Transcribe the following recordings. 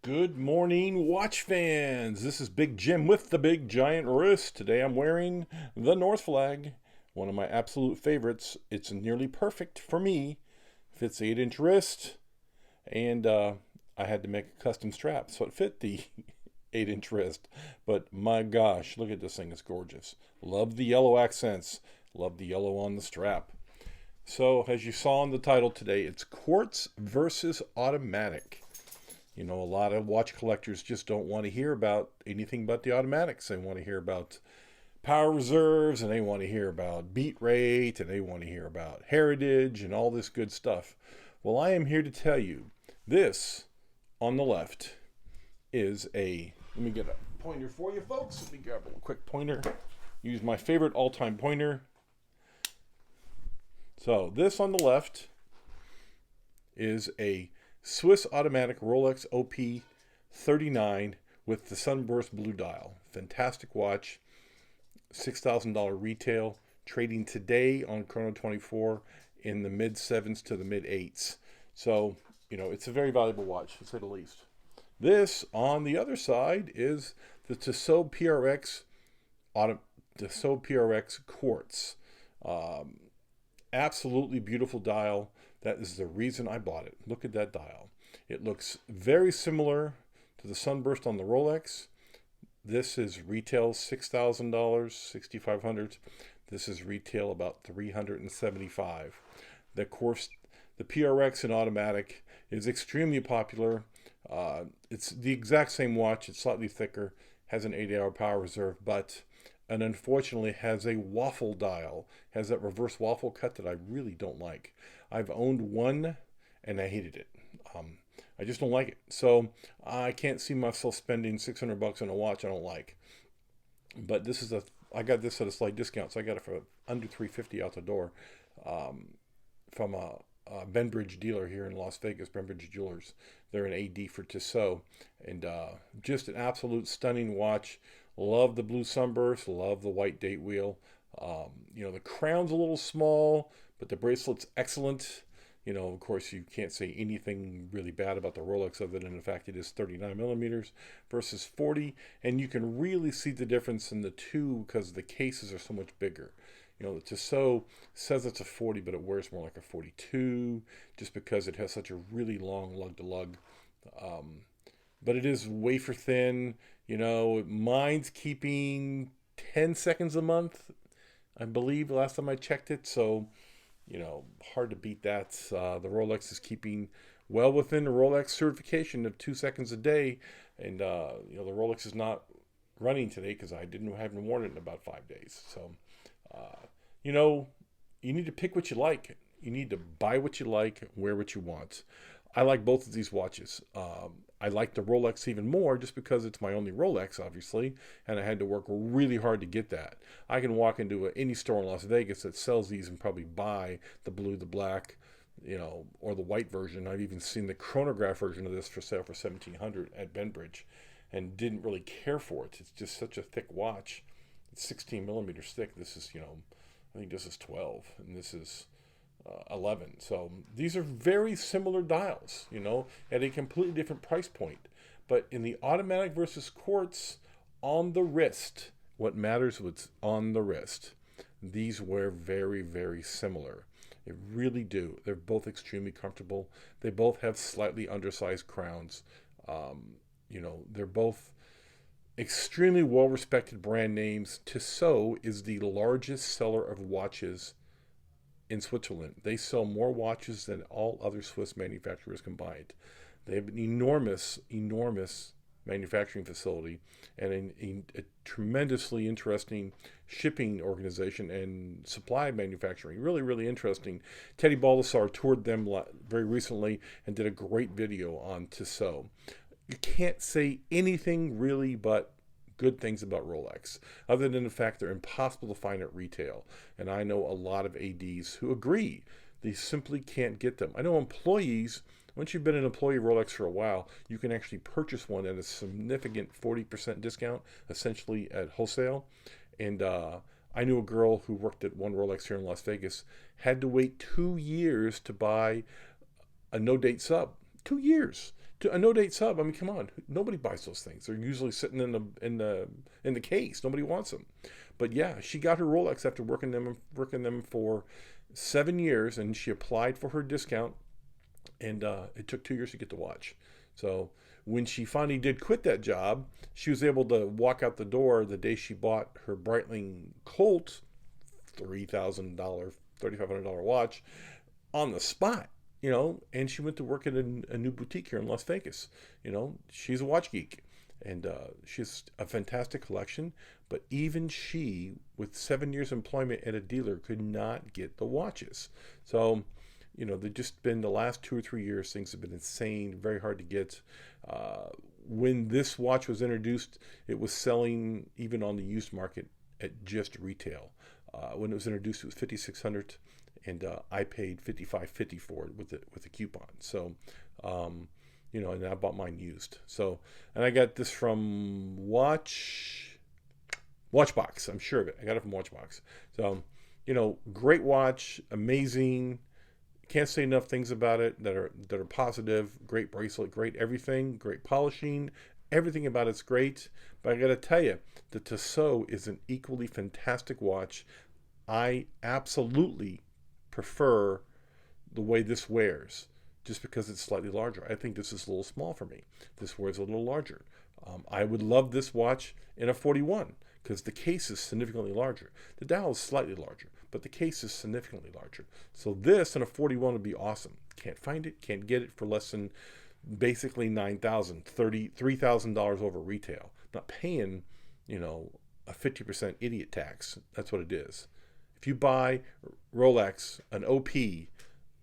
Good morning, watch fans. This is Big Jim with the Big Giant Wrist. Today I'm wearing the North Flag, one of my absolute favorites. It's nearly perfect for me. Fits the 8-inch wrist, and I had to make a custom strap so it fit the 8-inch wrist. But my gosh, look at this thing. It's gorgeous. Love the yellow accents. Love the yellow on the strap. So, as you saw in the title today, it's Quartz versus automatic. You know, a lot of watch collectors just don't want to hear about anything but the automatics. They want to hear about power reserves, and they want to hear about beat rate, and they want to hear about heritage and all this good stuff. Well, I am here to tell you this on the left is let me get a pointer for you folks. Let me grab a quick pointer. Use my favorite all-time pointer. So this on the left is a Swiss automatic Rolex OP39 with the sunburst blue dial. Fantastic watch. $6,000 retail. Trading today on Chrono 24 in the mid 7s to the mid 8s. So, you know, it's a very valuable watch, to say the least. This, on the other side, is the Tissot PRX Quartz. Absolutely beautiful dial. That is the reason I bought it. Look at that dial. It looks very similar to the sunburst on the Rolex. This is retail $6,000, $6,500. This is retail about $375. Of course, the PRX in automatic is extremely popular. It's the exact same watch. It's slightly thicker, has an 8-hour power reserve, and unfortunately has a waffle dial, has that reverse waffle cut that I really don't like. I've owned one and I hated it. I just don't like it. So I can't see myself spending $600 on a watch I don't like. But I got this at a slight discount, so I got it for under $350 out the door from a Benbridge dealer here in Las Vegas, Benbridge Jewelers. They're an AD for Tissot, and just an absolute stunning watch. Love the blue sunburst, love the white date wheel. You know, the crown's a little small, but the bracelet's excellent. You know, of course, you can't say anything really bad about the Rolex of it, and in fact, it is 39 millimeters versus 40, and you can really see the difference in the two because the cases are so much bigger. You know, the Tissot says it's a 40, but it wears more like a 42 just because it has such a really long lug-to-lug. But it is wafer thin. You know, mine's keeping 10 seconds a month, I believe, last time I checked it. So, you know, hard to beat that. The Rolex is keeping well within the Rolex certification of 2 seconds a day. And, you know, the Rolex is not running today because I haven't worn it in about 5 days. So, you know, you need to pick what you like. You need to buy what you like, wear what you want. I like both of these watches. I like the Rolex even more just because it's my only Rolex, obviously, and I had to work really hard to get that. I can walk into any store in Las Vegas that sells these and probably buy the blue, the black, you know, or the white version. I've even seen the chronograph version of this for sale for $1,700 at Benbridge and didn't really care for it. It's just such a thick watch. It's 16 millimeters thick. This is, you know, I think this is 12, and this is 11. So these are very similar dials, you know, at a completely different price point. But in the automatic versus quartz on the wrist, what matters is what's on the wrist. These wear very, very similar. They really do. They're both extremely comfortable. They both have slightly undersized crowns. You know, they're both extremely well-respected brand names. Tissot is the largest seller of watches in Switzerland. They sell more watches than all other Swiss manufacturers combined. They have an enormous manufacturing facility and a tremendously interesting shipping organization and supply manufacturing. Really, really interesting. Teddy Baldassar toured them very recently and did a great video on Tissot. You can't say anything really but good things about Rolex, other than the fact they're impossible to find at retail. And I know a lot of ADs who agree. They simply can't get them. I know employees, once you've been an employee of Rolex for a while, you can actually purchase one at a significant 40% discount, essentially at wholesale. And I knew a girl who worked at one Rolex here in Las Vegas, had to wait 2 years to buy a no-date sub. 2 years. To a no date sub, I mean, come on, nobody buys those things. They're usually sitting in the case. Nobody wants them. But yeah, she got her Rolex after working them for 7 years, and she applied for her discount, and it took 2 years to get the watch. So when she finally did quit that job, she was able to walk out the door the day she bought her Breitling Colt $3,500 watch on the spot, and she went to work at a new boutique here in Las Vegas. She's a watch geek, and she has a fantastic collection, but even she, with 7 years employment at a dealer, could not get the watches. So, they've just been the last 2 or 3 years, things have been insane, very hard to get. When this watch was introduced, it was selling even on the used market at just retail. When it was introduced, it was $5,600, and I paid $5,550 for it with a coupon. So, and I bought mine used. So, and I got this from Watchbox. I'm sure of it. I got it from Watchbox. So, great watch, amazing. Can't say enough things about it that are positive. Great bracelet, great everything, great polishing. Everything about it's great. But I got to tell you, the Tissot is an equally fantastic watch. I absolutely prefer the way this wears, just because it's slightly larger. I think this is a little small for me. This wears a little larger. I would love this watch in a 41 because the case is significantly larger. The dial is slightly larger, but the case is significantly larger. So this in a 41 would be awesome. Can't find it, can't get it for less than basically $9,000, $3,000 over retail. Not paying, a 50% idiot tax. That's what it is. If you buy Rolex, an OP,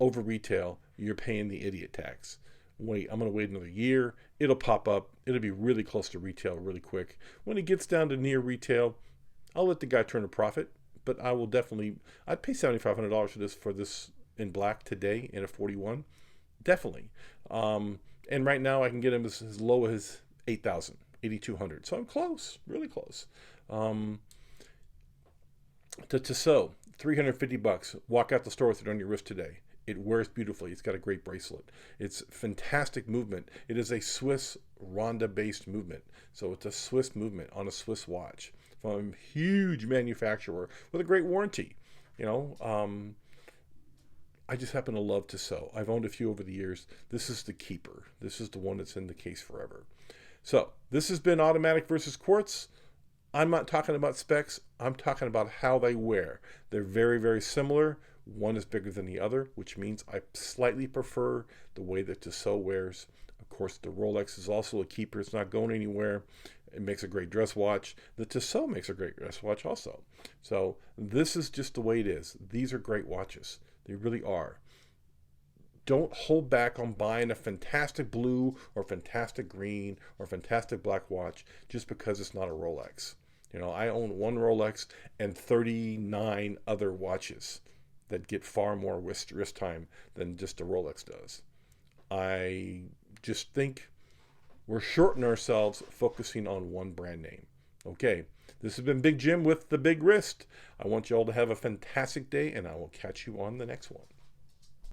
over retail, you're paying the idiot tax. Wait, I'm going to wait another year. It'll pop up. It'll be really close to retail really quick. When it gets down to near retail, I'll let the guy turn a profit. But I will definitely, I'd pay $7,500 for this in black today in a 41. Definitely. And right now I can get him as low as $8,000, $8,200. So I'm close, really close. The Tissot, $350. Walk out the store with it on your wrist today. It wears beautifully. It's got a great bracelet. It's fantastic movement. It is a Swiss Ronda-based movement. So it's a Swiss movement on a Swiss watch from a huge manufacturer with a great warranty. I just happen to love Tissot. I've owned a few over the years. This is the keeper. This is the one that's in the case forever. So this has been Automatic versus Quartz. I'm not talking about specs. I'm talking about how they wear. They're very, very similar. One is bigger than the other, which means I slightly prefer the way that Tissot wears. Of course, the Rolex is also a keeper. It's not going anywhere. It makes a great dress watch. The Tissot makes a great dress watch also. So this is just the way it is. These are great watches. They really are. Don't hold back on buying a fantastic blue or fantastic green or fantastic black watch just because it's not a Rolex. I own one Rolex and 39 other watches that get far more wrist time than just a Rolex does. I just think we're shorting ourselves focusing on one brand name. Okay, this has been Big Jim with the Big Wrist. I want you all to have a fantastic day, and I will catch you on the next one.